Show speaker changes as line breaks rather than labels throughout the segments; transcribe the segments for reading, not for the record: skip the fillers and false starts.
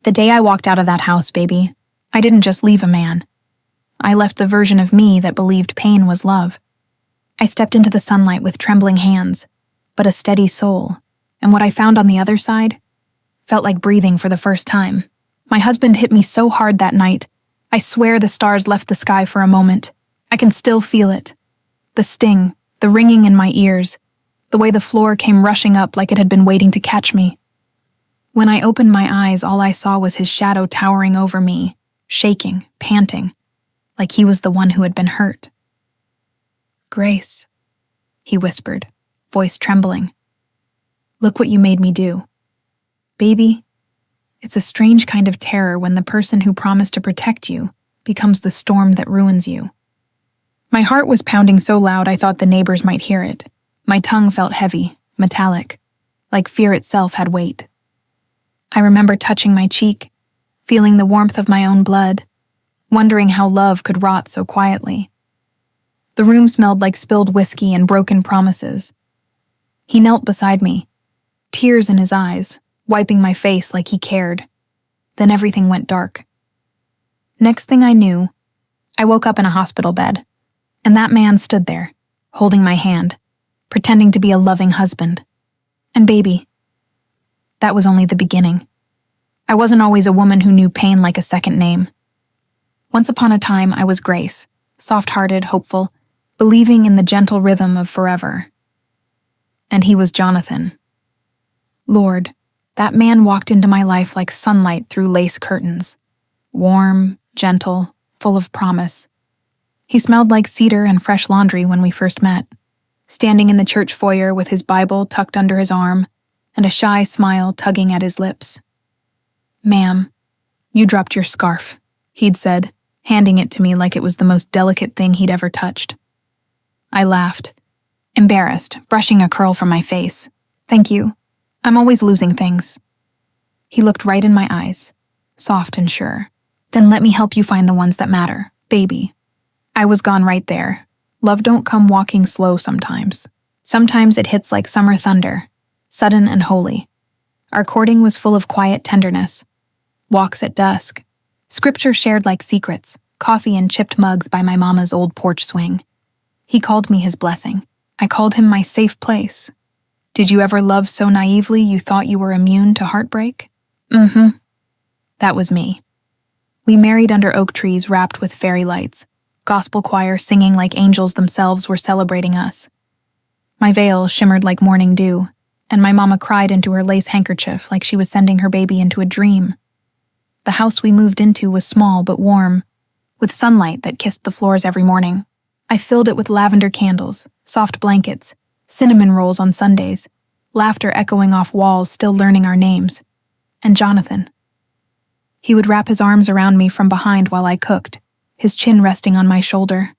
The day I walked out of that house, baby, I didn't just leave a man. I left the version of me that believed pain was love. I stepped into the sunlight with trembling hands, but a steady soul, and what I found on the other side felt like breathing for the first time. My husband hit me so hard that night, I swear the stars left the sky for a moment. I can still feel it. The sting, the ringing in my ears, the way the floor came rushing up like it had been waiting to catch me. When I opened my eyes, all I saw was his shadow towering over me, shaking, panting, like he was the one who had been hurt. "Grace," he whispered, voice trembling. "Look what you made me do." Baby, it's a strange kind of terror when the person who promised to protect you becomes the storm that ruins you. My heart was pounding so loud I thought the neighbors might hear it. My tongue felt heavy, metallic, like fear itself had weight. I remember touching my cheek, feeling the warmth of my own blood, wondering how love could rot so quietly. The room smelled like spilled whiskey and broken promises. He knelt beside me, tears in his eyes, wiping my face like he cared. Then everything went dark. Next thing I knew, I woke up in a hospital bed, and that man stood there, holding my hand, pretending to be a loving husband. And baby, that was only the beginning. I wasn't always a woman who knew pain like a second name. Once upon a time, I was Grace, soft-hearted, hopeful, believing in the gentle rhythm of forever. And he was Jonathan. Lord, that man walked into my life like sunlight through lace curtains. Warm, gentle, full of promise. He smelled like cedar and fresh laundry when we first met, standing in the church foyer with his Bible tucked under his arm and a shy smile tugging at his lips. "Ma'am, you dropped your scarf," he'd said, handing it to me like it was the most delicate thing he'd ever touched. I laughed, embarrassed, brushing a curl from my face. "Thank you. I'm always losing things." He looked right in my eyes, soft and sure. "Then let me help you find the ones that matter, baby." I was gone right there. Love don't come walking slow sometimes. Sometimes it hits like summer thunder, sudden and holy. Our courting was full of quiet tenderness. Walks at dusk. Scripture shared like secrets. Coffee in chipped mugs by my mama's old porch swing. He called me his blessing. I called him my safe place. Did you ever love so naively you thought you were immune to heartbreak? Mm-hmm. That was me. We married under oak trees wrapped with fairy lights. Gospel choir singing like angels themselves were celebrating us. My veil shimmered like morning dew, and my mama cried into her lace handkerchief like she was sending her baby into a dream. The house we moved into was small but warm, with sunlight that kissed the floors every morning. I filled it with lavender candles, soft blankets, cinnamon rolls on Sundays, laughter echoing off walls still learning our names, and Jonathan. He would wrap his arms around me from behind while I cooked, his chin resting on my shoulder.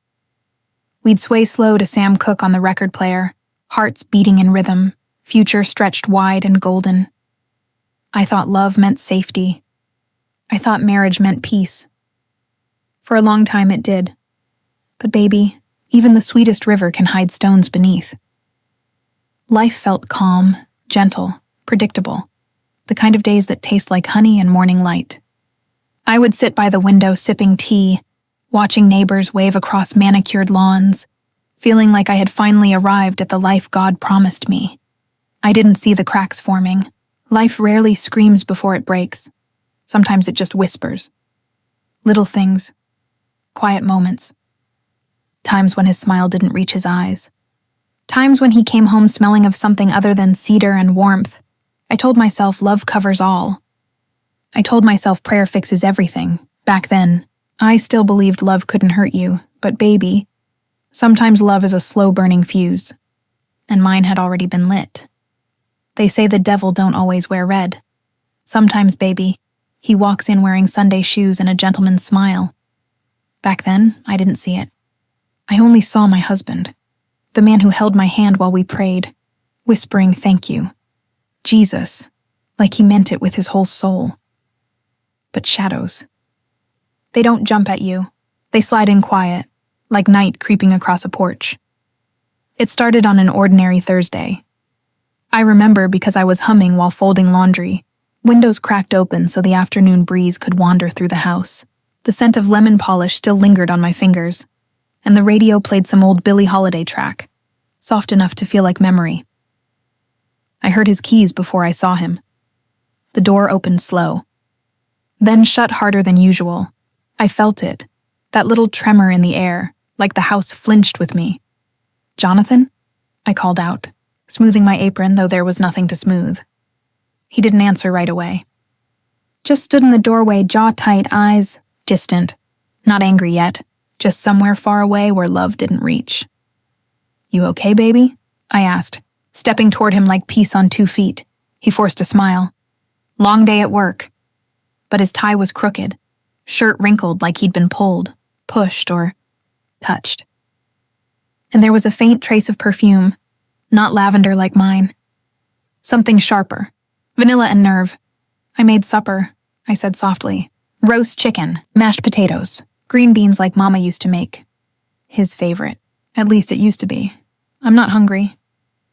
We'd sway slow to Sam Cooke on the record player, hearts beating in rhythm, future stretched wide and golden. I thought love meant safety. I thought marriage meant peace. For a long time it did. But baby, even the sweetest river can hide stones beneath. Life felt calm, gentle, predictable, the kind of days that taste like honey and morning light. I would sit by the window sipping tea, watching neighbors wave across manicured lawns, feeling like I had finally arrived at the life God promised me. I didn't see the cracks forming. Life rarely screams before it breaks. Sometimes it just whispers. Little things. Quiet moments. Times when his smile didn't reach his eyes. Times when he came home smelling of something other than cedar and warmth. I told myself love covers all. I told myself prayer fixes everything. Back then, I still believed love couldn't hurt you, but baby, sometimes love is a slow-burning fuse. And mine had already been lit. They say the devil don't always wear red. Sometimes, baby, he walks in wearing Sunday shoes and a gentleman's smile. Back then, I didn't see it. I only saw my husband, the man who held my hand while we prayed, whispering thank you. Jesus, like he meant it with his whole soul. But shadows. They don't jump at you. They slide in quiet, like night creeping across a porch. It started on an ordinary Thursday. I remember because I was humming while folding laundry, Windows cracked open so the afternoon breeze could wander through the house. The scent of lemon polish still lingered on my fingers, and the radio played some old Billie Holiday track, soft enough to feel like memory. I heard his keys before I saw him. The door opened slow, then shut harder than usual. I felt it, that little tremor in the air, like the house flinched with me. "Jonathan?" I called out, smoothing my apron, though there was nothing to smooth. He didn't answer right away. Just stood in the doorway, jaw tight, eyes distant. Not angry yet, just somewhere far away where love didn't reach. "You okay, baby?" I asked, stepping toward him like peace on 2 feet. He forced a smile. Long day at work. But his tie was crooked, shirt wrinkled like he'd been pulled, pushed, or touched. And there was a faint trace of perfume, not lavender like mine. Something sharper, vanilla and nerve. "I made supper," I said softly. "Roast chicken, mashed potatoes, green beans like Mama used to make." His favorite. At least it used to be. "I'm not hungry."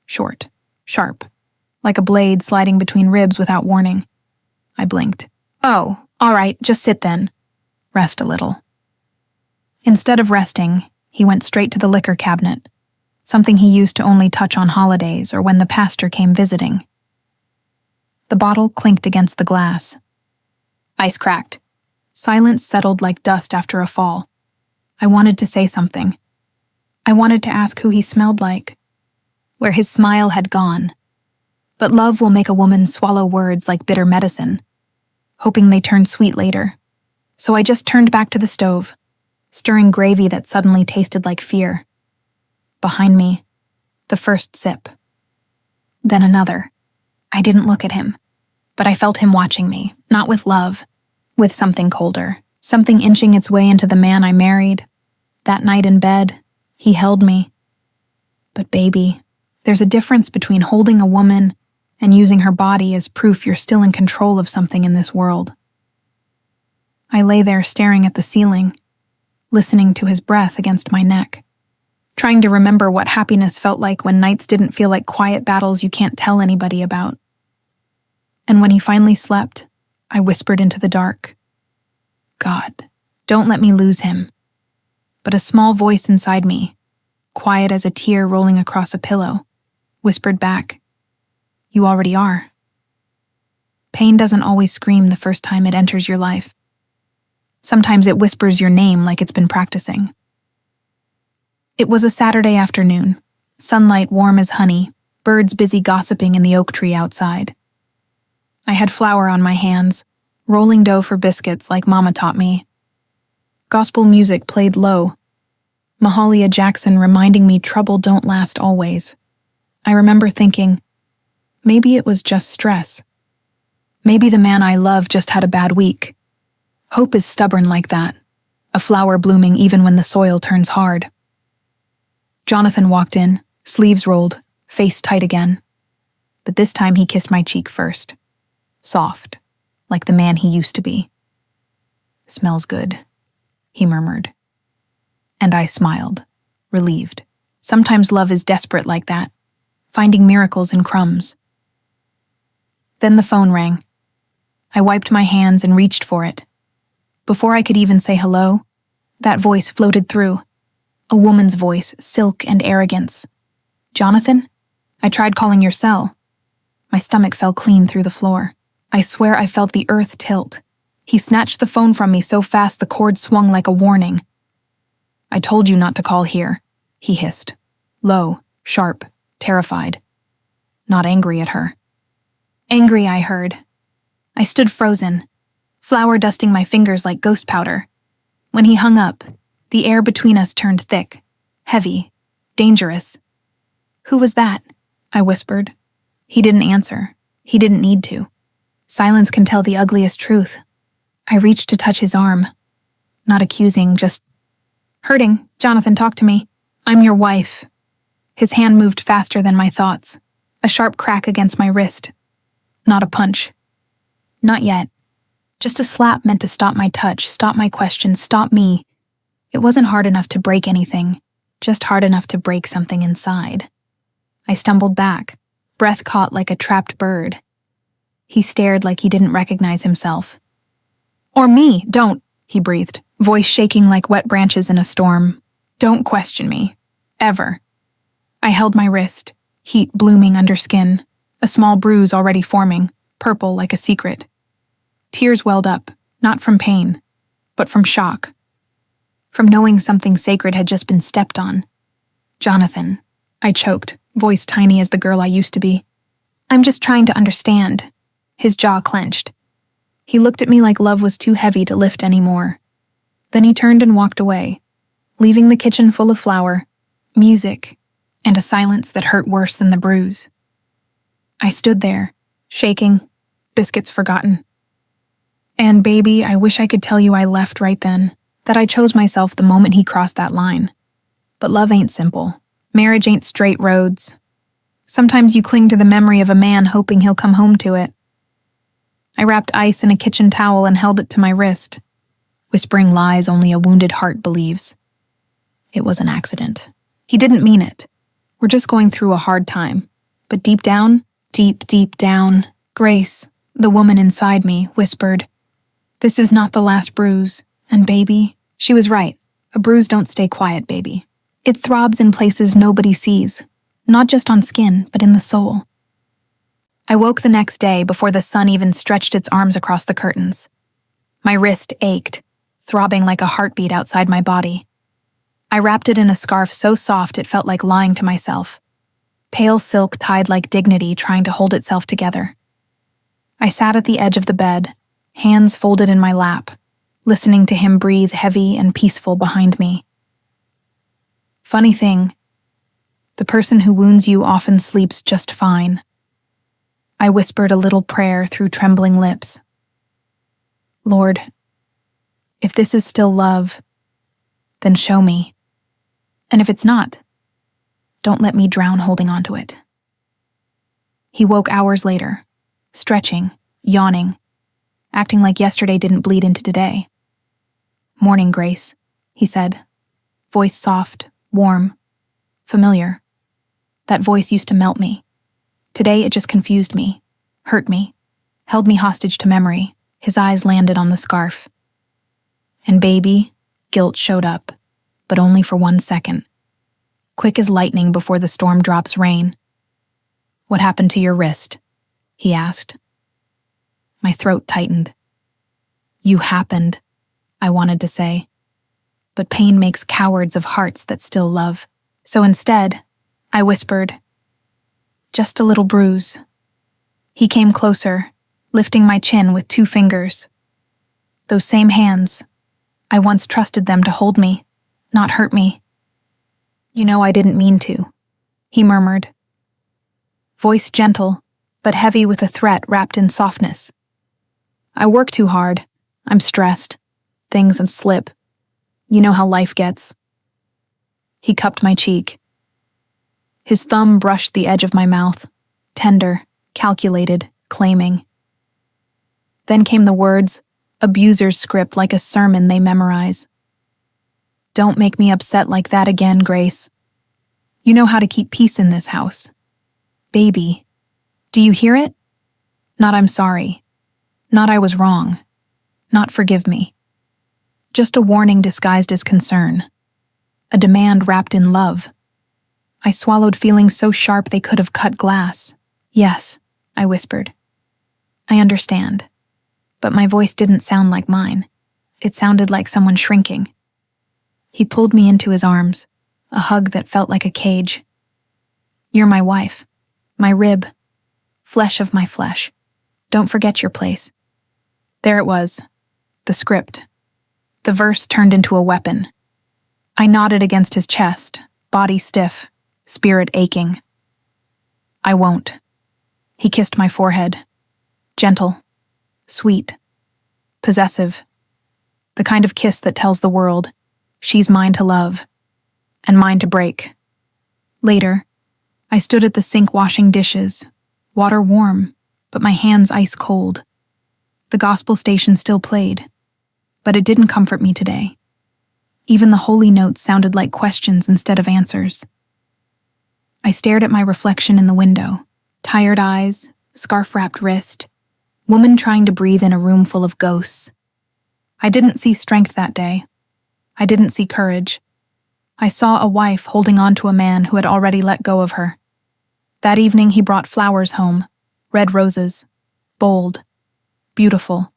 Short, sharp, like a blade sliding between ribs without warning. I blinked. "Oh, all right, just sit then. Rest a little." Instead of resting, he went straight to the liquor cabinet, something he used to only touch on holidays or when the pastor came visiting. The bottle clinked against the glass. Ice cracked. Silence settled like dust after a fall. I wanted to say something. I wanted to ask who he smelled like, where his smile had gone. But love will make a woman swallow words like bitter medicine, hoping they turn sweet later. So I just turned back to the stove, stirring gravy that suddenly tasted like fear. Behind me, the first sip. Then another. I didn't look at him, but I felt him watching me, not with love, with something colder, something inching its way into the man I married. That night in bed, he held me. But baby, there's a difference between holding a woman and using her body as proof you're still in control of something in this world. I lay there staring at the ceiling, listening to his breath against my neck, trying to remember what happiness felt like when nights didn't feel like quiet battles you can't tell anybody about. And when he finally slept, I whispered into the dark, "God, don't let me lose him." But a small voice inside me, quiet as a tear rolling across a pillow, whispered back, "You already are." Pain doesn't always scream the first time it enters your life. Sometimes it whispers your name like it's been practicing. It was a Saturday afternoon, sunlight warm as honey, birds busy gossiping in the oak tree outside. I had flour on my hands, rolling dough for biscuits like Mama taught me. Gospel music played low, Mahalia Jackson reminding me trouble don't last always. I remember thinking, maybe it was just stress. Maybe the man I love just had a bad week. Hope is stubborn like that, a flower blooming even when the soil turns hard. Jonathan walked in, sleeves rolled, face tight again. But this time he kissed my cheek first. Soft, like the man he used to be. "Smells good," he murmured. And I smiled, relieved. Sometimes love is desperate like that, finding miracles in crumbs. Then the phone rang. I wiped my hands and reached for it. Before I could even say hello, that voice floated through. A woman's voice, silk and arrogance. "Jonathan? I tried calling your cell." My stomach fell clean through the floor. I swear I felt the earth tilt. He snatched the phone from me so fast the cord swung like a warning. "I told you not to call here," he hissed. Low, sharp, terrified. Not angry at her. Angry, I heard. I stood frozen, flour dusting my fingers like ghost powder. When he hung up, the air between us turned thick, heavy, dangerous. "Who was that?" I whispered. He didn't answer. He didn't need to. Silence can tell the ugliest truth. I reached to touch his arm. Not accusing, just hurting. "Jonathan, talk to me. I'm your wife." His hand moved faster than my thoughts. A sharp crack against my wrist. Not a punch. Not yet. Just a slap meant to stop my touch, stop my questions, stop me. It wasn't hard enough to break anything, just hard enough to break something inside. I stumbled back, breath caught like a trapped bird. He stared like he didn't recognize himself. "Or me, don't," he breathed, voice shaking like wet branches in a storm. "Don't question me. Ever." I held my wrist, heat blooming under skin, a small bruise already forming, purple like a secret. Tears welled up, not from pain, but from shock. From knowing something sacred had just been stepped on. "Jonathan," I choked, voice tiny as the girl I used to be. "I'm just trying to understand." His jaw clenched. He looked at me like love was too heavy to lift anymore. Then he turned and walked away, leaving the kitchen full of flour, music, and a silence that hurt worse than the bruise. I stood there, shaking, biscuits forgotten. And baby, I wish I could tell you I left right then, that I chose myself the moment he crossed that line. But love ain't simple. Marriage ain't straight roads. Sometimes you cling to the memory of a man hoping he'll come home to it. I wrapped ice in a kitchen towel and held it to my wrist, whispering lies only a wounded heart believes. It was an accident. He didn't mean it. We're just going through a hard time. But deep down, deep down, Grace, the woman inside me, whispered, "This is not the last bruise. And baby," she was right. "A bruise don't stay quiet, baby. It throbs in places nobody sees, not just on skin, but in the soul." I woke the next day before the sun even stretched its arms across the curtains. My wrist ached, throbbing like a heartbeat outside my body. I wrapped it in a scarf so soft it felt like lying to myself. Pale silk tied like dignity trying to hold itself together. I sat at the edge of the bed, hands folded in my lap, listening to him breathe heavy and peaceful behind me. Funny thing, the person who wounds you often sleeps just fine. I whispered a little prayer through trembling lips. "Lord, if this is still love, then show me. And if it's not, don't let me drown holding on to it." He woke hours later, stretching, yawning, acting like yesterday didn't bleed into today. "Morning, Grace," he said, voice soft, warm, familiar. That voice used to melt me. Today it just confused me, hurt me, held me hostage to memory. His eyes landed on the scarf. And baby, guilt showed up, but only for 1 second. Quick as lightning before the storm drops rain. "What happened to your wrist?" he asked. My throat tightened. "You happened," I wanted to say. But pain makes cowards of hearts that still love. So instead, I whispered, "Just a little bruise." He came closer, lifting my chin with 2 fingers. Those same hands, I once trusted them to hold me, not hurt me. "You know I didn't mean to," he murmured. Voice gentle, but heavy with a threat wrapped in softness. "I work too hard. I'm stressed. Things and slip. You know how life gets." He cupped my cheek. His thumb brushed the edge of my mouth, tender, calculated, claiming. Then came the words, abuser's script like a sermon they memorize. "Don't make me upset like that again, Grace. You know how to keep peace in this house. Baby, do you hear it? Not I'm sorry. Not I was wrong. Not forgive me. Just a warning disguised as concern. A demand wrapped in love." I swallowed feelings so sharp they could have cut glass. "Yes," I whispered. "I understand." But my voice didn't sound like mine. It sounded like someone shrinking. He pulled me into his arms, a hug that felt like a cage. "You're my wife, my rib, flesh of my flesh. Don't forget your place." There it was, the script. The verse turned into a weapon. I nodded against his chest, body stiff, spirit aching. "I won't." He kissed my forehead. Gentle, sweet, possessive. The kind of kiss that tells the world, she's mine to love, and mine to break. Later, I stood at the sink washing dishes, water warm, but my hands ice cold. The gospel station still played, but it didn't comfort me today. Even the holy notes sounded like questions instead of answers. I stared at my reflection in the window, tired eyes, scarf-wrapped wrist, Woman trying to breathe in a room full of ghosts. I didn't see strength that day. I didn't see courage. I saw a wife holding on to a man who had already let go of her. That evening he brought flowers home, red roses, bold, beautiful,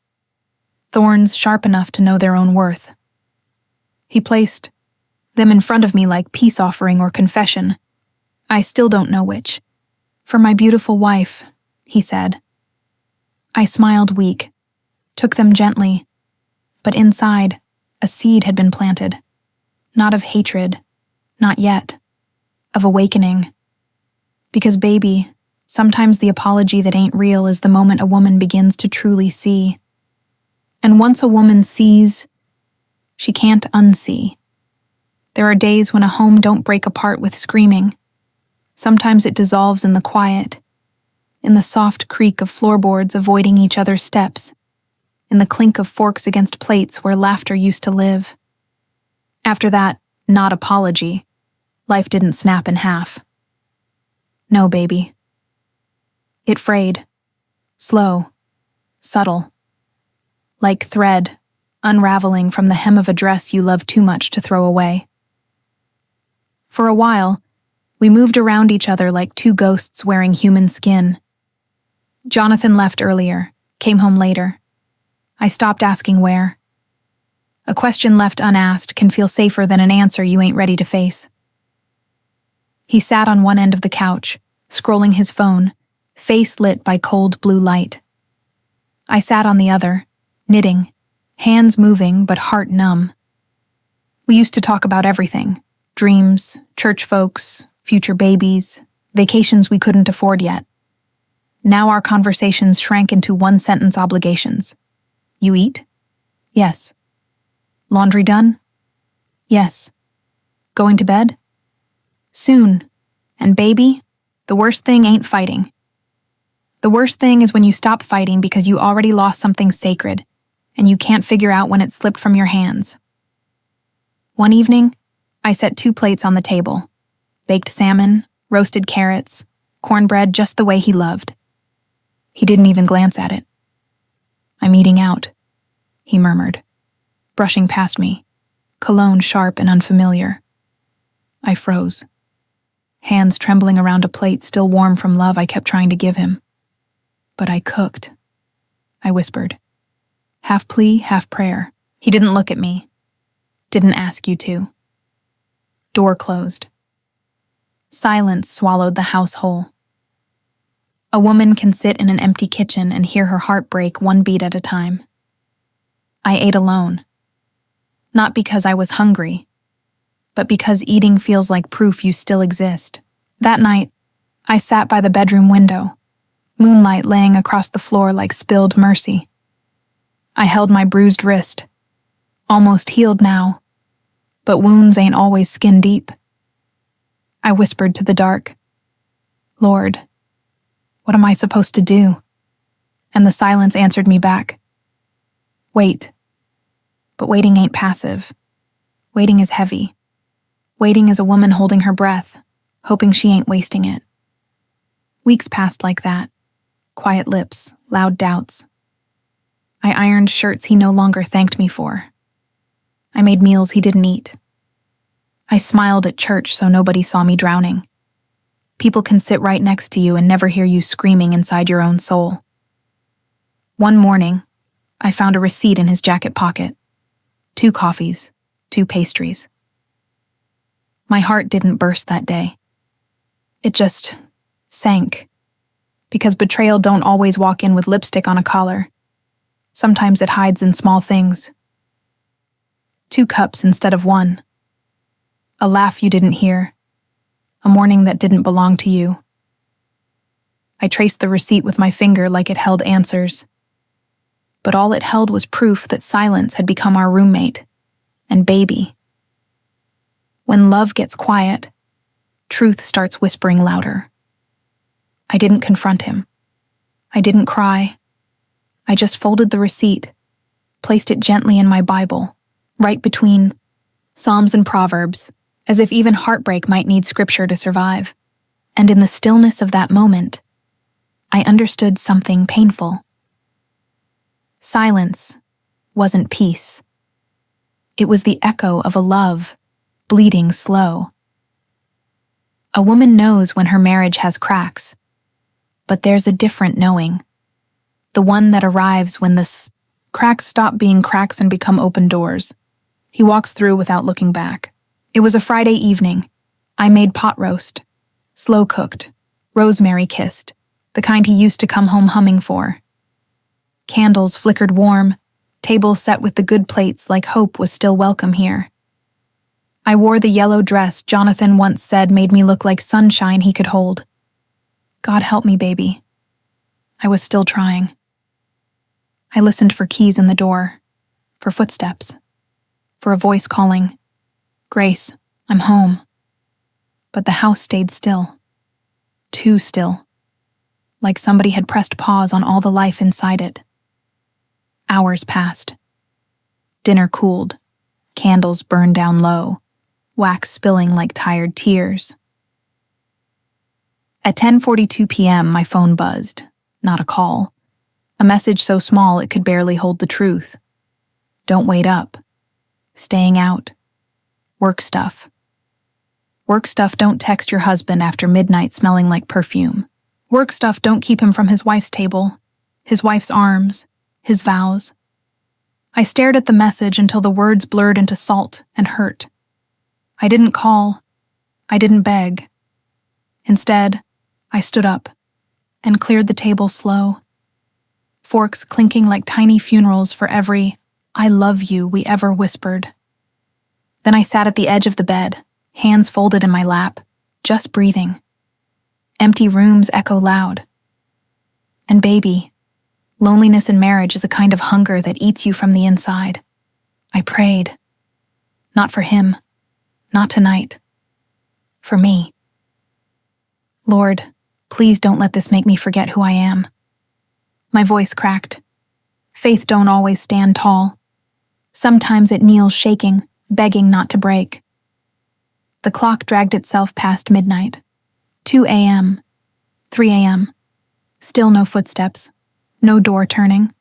thorns sharp enough to know their own worth. He placed them in front of me like peace offering or confession. I still don't know which. For my beautiful wife, he said. I smiled weak, took them gently, but inside, a seed had been planted. Not of hatred, not yet, of awakening. Because, baby, sometimes the apology that ain't real is the moment a woman begins to truly see. And once a woman sees, she can't unsee. There are days when a home don't break apart with screaming. Sometimes it dissolves in the quiet, in the soft creak of floorboards avoiding each other's steps, in the clink of forks against plates where laughter used to live. After that not apology, life didn't snap in half. No, baby. It frayed. Slow. Subtle. Like thread, unraveling from the hem of a dress you love too much to throw away. For a while, we moved around each other like two ghosts wearing human skin. Jonathan left earlier, came home later. I stopped asking where. A question left unasked can feel safer than an answer you ain't ready to face. He sat on one end of the couch, scrolling his phone, face lit by cold blue light. I sat on the other, knitting, hands moving but heart numb. We used to talk about everything: dreams, church folks, future babies, vacations we couldn't afford yet. Now our conversations shrank into one-sentence obligations. You eat? Yes. Laundry done? Yes. Going to bed? Soon. And baby, the worst thing ain't fighting. The worst thing is when you stop fighting because you already lost something sacred, and you can't figure out when it slipped from your hands. One evening, I set 2 plates on the table: baked salmon, roasted carrots, cornbread just the way he loved. He didn't even glance at it. I'm eating out, he murmured, brushing past me, cologne sharp and unfamiliar. I froze. Hands trembling around a plate still warm from love I kept trying to give him. But I cooked, I whispered. Half plea, half prayer. He didn't look at me. Didn't ask you to. Door closed. Silence swallowed the house whole. A woman can sit in an empty kitchen and hear her heart break one beat at a time. I ate alone. Not because I was hungry, but because eating feels like proof you still exist. That night, I sat by the bedroom window, moonlight laying across the floor like spilled mercy. I held my bruised wrist, almost healed now, but wounds ain't always skin deep. I whispered to the dark, Lord, what am I supposed to do? And the silence answered me back. Wait. But waiting ain't passive. Waiting is heavy. Waiting is a woman holding her breath, hoping she ain't wasting it. Weeks passed like that. Quiet lips, loud doubts. I ironed shirts he no longer thanked me for. I made meals he didn't eat. I smiled at church so nobody saw me drowning. People can sit right next to you and never hear you screaming inside your own soul. One morning, I found a receipt in his jacket pocket. 2 coffees, 2 pastries. My heart didn't burst that day. It just sank. Because betrayal don't always walk in with lipstick on a collar. Sometimes it hides in small things. 2 cups instead of 1. A laugh you didn't hear. A morning that didn't belong to you. I traced the receipt with my finger like it held answers. But all it held was proof that silence had become our roommate. And baby. When love gets quiet, truth starts whispering louder. I didn't confront him. I didn't cry. I just folded the receipt, placed it gently in my Bible, right between Psalms and Proverbs, as if even heartbreak might need scripture to survive. And in the stillness of that moment, I understood something painful. Silence wasn't peace. It was the echo of a love, bleeding slow. A woman knows when her marriage has cracks, but there's a different knowing. The one that arrives when the cracks stop being cracks and become open doors. He walks through without looking back. It was a Friday evening. I made pot roast, slow cooked, rosemary kissed, the kind he used to come home humming for. Candles flickered warm, table set with the good plates like hope was still welcome here. I wore the yellow dress Jonathan once said made me look like sunshine he could hold. God help me, baby. I was still trying. I listened for keys in the door, for footsteps, for a voice calling, "Grace, I'm home." But the house stayed still. Too still. Like somebody had pressed pause on all the life inside it. Hours passed. Dinner cooled. Candles burned down low, wax spilling like tired tears. At 10:42 p.m., my phone buzzed. Not a call. A message so small it could barely hold the truth. Don't wait up. Staying out. Work stuff. Work stuff don't text your husband after midnight smelling like perfume. Work stuff don't keep him from his wife's table, his wife's arms, his vows. I stared at the message until the words blurred into salt and hurt. I didn't call. I didn't beg. Instead, I stood up and cleared the table slow. Forks clinking like tiny funerals for every "I love you" we ever whispered. Then I sat at the edge of the bed, hands folded in my lap, just breathing. Empty rooms echo loud. And baby, loneliness in marriage is a kind of hunger that eats you from the inside. I prayed. Not for him. Not tonight. For me. Lord, please don't let this make me forget who I am. My voice cracked. Faith don't always stand tall. Sometimes it kneels shaking, begging not to break. The clock dragged itself past midnight. 2 a.m., 3 a.m. Still no footsteps, no door turning.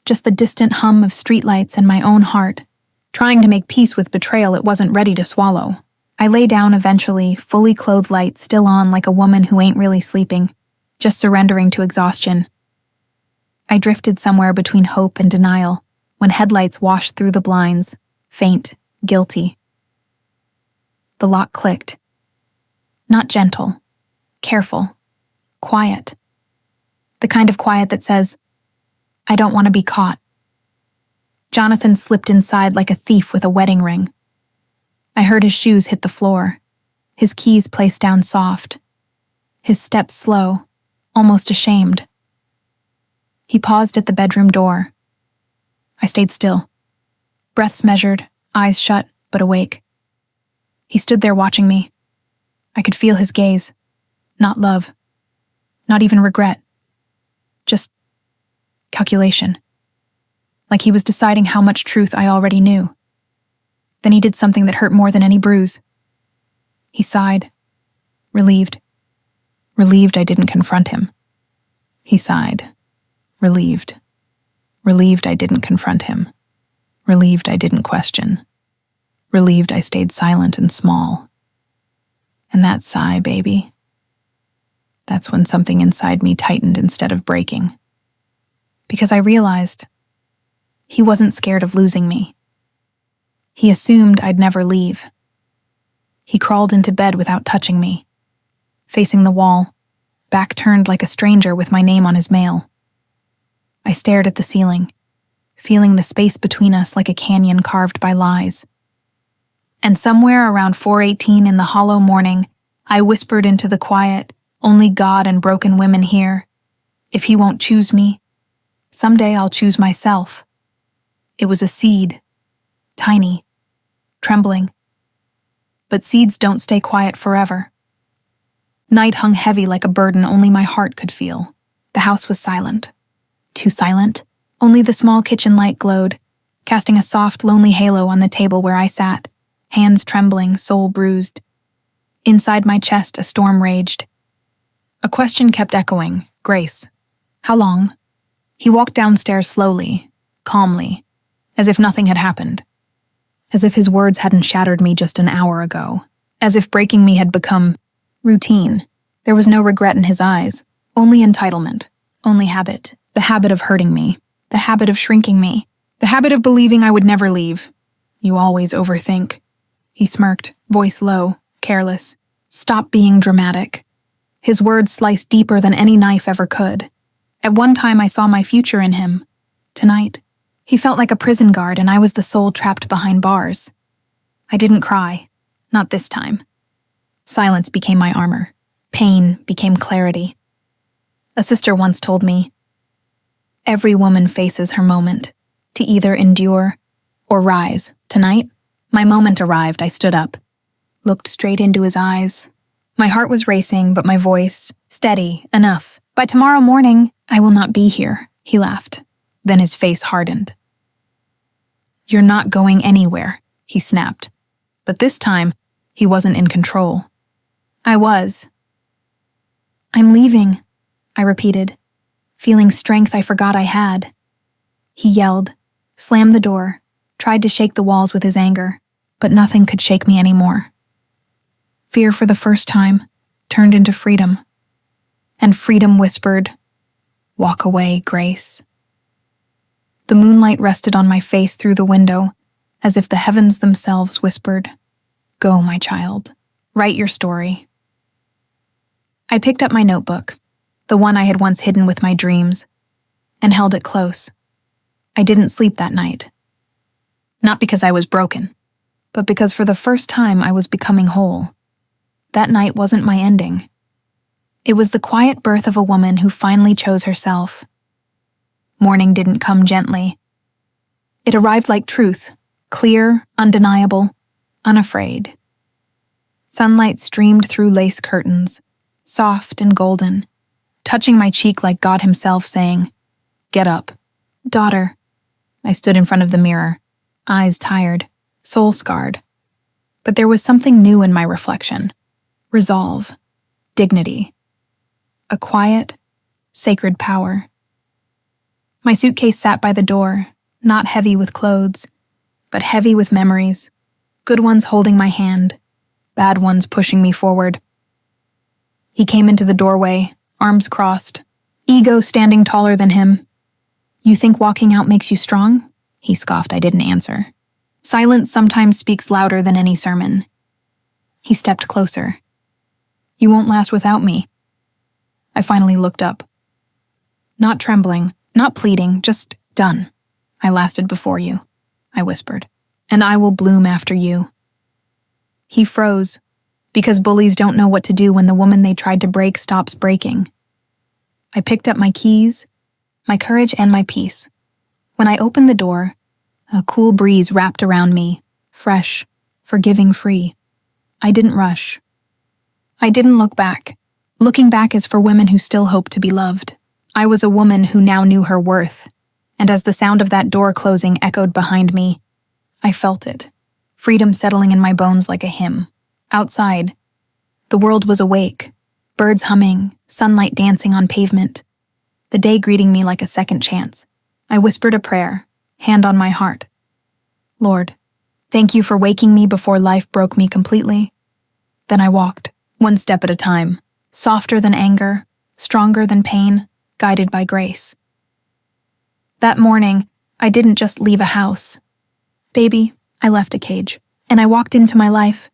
Just the distant hum of streetlights and my own heart, trying to make peace with betrayal it wasn't ready to swallow. I lay down eventually, fully clothed light still on like a woman who ain't really sleeping, just surrendering to exhaustion. I drifted somewhere between hope and denial when headlights washed through the blinds, faint, guilty. The lock clicked. Not gentle, careful, quiet. The kind of quiet that says, "I don't want to be caught." Jonathan slipped inside like a thief with a wedding ring. I heard his shoes hit the floor, his keys placed down soft, his steps slow, almost ashamed. He paused at the bedroom door. I stayed still, breaths measured, eyes shut, but awake. He stood there watching me. I could feel his gaze. Not love. Not even regret. Just calculation. Like he was deciding how much truth I already knew. Then he did something that hurt more than any bruise. He sighed. Relieved. Relieved I didn't confront him. He sighed. Relieved. Relieved I didn't confront him. Relieved I didn't question. Relieved I stayed silent and small. And that sigh, baby. That's when something inside me tightened instead of breaking. Because I realized he wasn't scared of losing me. He assumed I'd never leave. He crawled into bed without touching me, facing the wall, back turned like a stranger with my name on his mail. I stared at the ceiling, feeling the space between us like a canyon carved by lies. And somewhere around 4:18 in the hollow morning, I whispered into the quiet, only God and broken women hear, "If he won't choose me, someday I'll choose myself." It was a seed, tiny, trembling. But seeds don't stay quiet forever. Night hung heavy like a burden only my heart could feel. The house was silent. Too silent. Only the small kitchen light glowed, casting a soft, lonely halo on the table where I sat, hands trembling, soul bruised. Inside my chest, a storm raged. A question kept echoing. "Grace, how long? He walked downstairs slowly, calmly, as if nothing had happened. As if his words hadn't shattered me just an hour ago. As if breaking me had become routine. There was no regret in his eyes, only entitlement, only habit. The habit of hurting me, the habit of shrinking me, the habit of believing I would never leave. You always overthink. He smirked, voice low, careless. Stop being dramatic. His words sliced deeper than any knife ever could. At one time I saw my future in him. Tonight, he felt like a prison guard and I was the soul trapped behind bars. I didn't cry. Not this time. Silence became my armor. Pain became clarity. A sister once told me, every woman faces her moment, to either endure or rise. Tonight, my moment arrived. I stood up, looked straight into his eyes. My heart was racing, but my voice, steady, enough. By tomorrow morning, I will not be here, he laughed. Then his face hardened. You're not going anywhere, he snapped. But this time, he wasn't in control. I was. I'm leaving, I repeated, feeling strength I forgot I had. He yelled, slammed the door, tried to shake the walls with his anger, but nothing could shake me anymore. Fear for the first time turned into freedom, and freedom whispered, walk away, Grace. The moonlight rested on my face through the window, as if the heavens themselves whispered, go, my child, write your story. I picked up my notebook, the one I had once hidden with my dreams, and held it close. I didn't sleep that night. Not because I was broken, but because for the first time I was becoming whole. That night wasn't my ending. It was the quiet birth of a woman who finally chose herself. Morning didn't come gently. It arrived like truth, clear, undeniable, unafraid. Sunlight streamed through lace curtains, soft and golden, touching my cheek like God himself saying, get up. Daughter. I stood in front of the mirror, eyes tired, soul scarred. But there was something new in my reflection. Resolve, dignity, a quiet, sacred power. My suitcase sat by the door, not heavy with clothes, but heavy with memories, good ones holding my hand, bad ones pushing me forward. He came into the doorway, arms crossed, ego standing taller than him. You think walking out makes you strong? He scoffed. I didn't answer. Silence sometimes speaks louder than any sermon. He stepped closer. You won't last without me. I finally looked up. Not trembling, not pleading, just done. I lasted before you, I whispered, and I will bloom after you. He froze, because bullies don't know what to do when the woman they tried to break stops breaking. I picked up my keys, my courage and my peace. When I opened the door, a cool breeze wrapped around me, fresh, forgiving, free. I didn't rush. I didn't look back. Looking back is for women who still hope to be loved. I was a woman who now knew her worth, and as the sound of that door closing echoed behind me, I felt it, freedom settling in my bones like a hymn. Outside, the world was awake, birds humming, sunlight dancing on pavement, the day greeting me like a second chance. I whispered a prayer, hand on my heart. Lord, thank you for waking me before life broke me completely. Then I walked, one step at a time, softer than anger, stronger than pain, guided by grace. That morning, I didn't just leave a house. Baby, I left a cage, and I walked into my life,